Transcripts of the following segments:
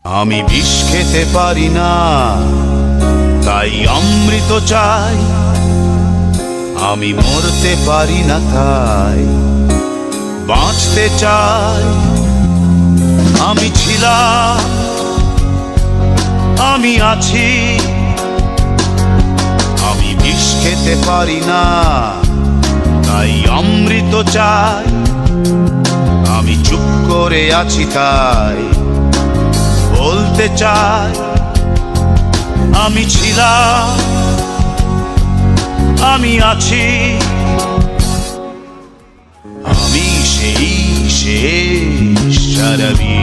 আমি বিষ খেতে পারি না, তাই অমৃত চাই। আমি মরতে পারি না, তাই বাঁচতে চাই। আমি ছিলাম, আমি আছি। আমি বিষ খেতে পারি না, তাই অমৃত চাই। আমি চুপ করে আছি, তাই বলতে চাই। আমি ছিলাম, আমি আছি। আমি সেই শেষ শরাবী,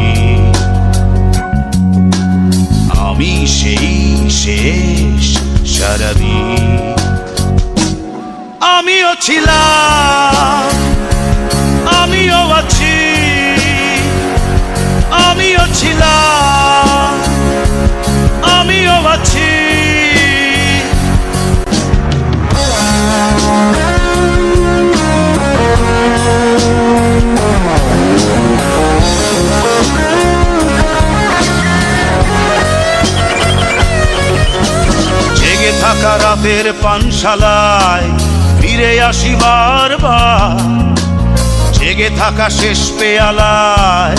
আমি সেই শেষ শরাবী। আমিও ছিলাম, আমিও আছি। আমিও ছিলাম, আমিও আছি। জেগে থাকা রাতের পানশালায় ফিরে আসি বারবার। জেগে থাকা শেষ পেয়ালায়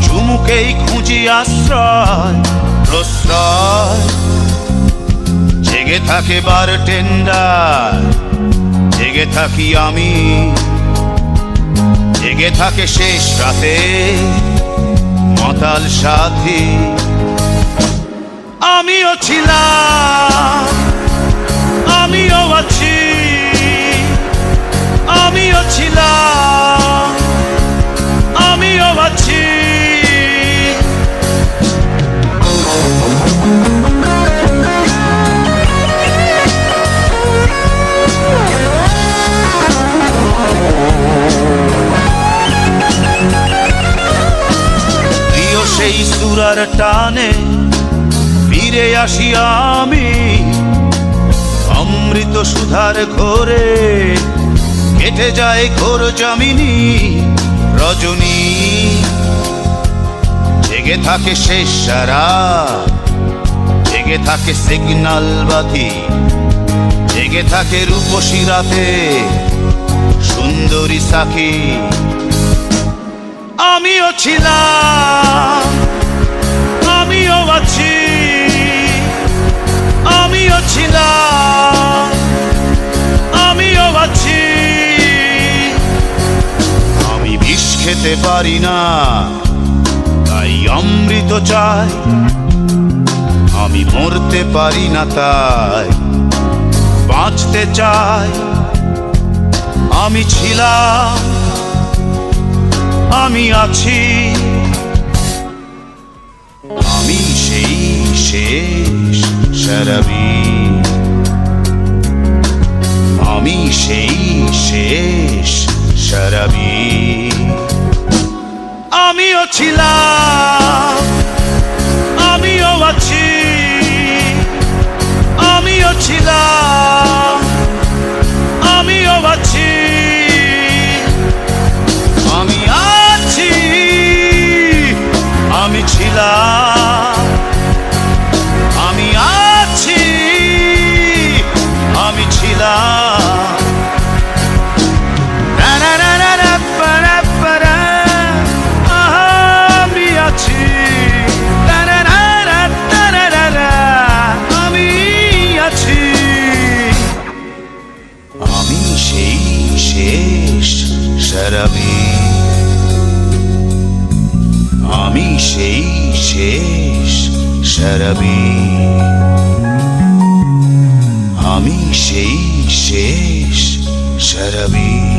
চুমুকেই খুঁজি আশ্রয় প্রশ্রয়। জেগে থাকে বারটেন্ডার, জেগে থাকি আমি। জেগে থাকে শেষ রাতে মাতাল সাথী। আমিও ছিলাম, আমিও আছি। আমিও ছিলাম, আমিও আছি। প্রিয় সেই সুরার টানে ফিরে আসি আমি। অমৃত সুধার ঘোরে কেটে যায় ঘোর জামিনী রজনী। জেগে থাকে শেষ সারা, জেগে থাকে সিগন্যাল বাতি। জেগে থাকে রূপসী রাতে সুন্দরী সাখী। আমিও ছিলাম, আমিও আছি। আমিও ছিলাম, আমিও আছি। আমি বিষ খেতে পারি না, তাই অমৃত চাই। আমি মরতে পারি না, তাই বাঁচতে চাই। আমি ছিলাম, আমি আছি। আমি সেই শেষ শরাবী, আমি সেই শেষ শরাবী। আমিও ছিলাম, আমিও আছি। আমিও ছিলাম, আমিও আছি। আমি আছি, আমি ছিলাম, আমি আছি। আমি ছিলাম। আমি আছি। আমি আছি। আমি সেই শেষ শরাবী, আমি সেই শেষ শরাবী। আমি সেই শেষ শরাবী।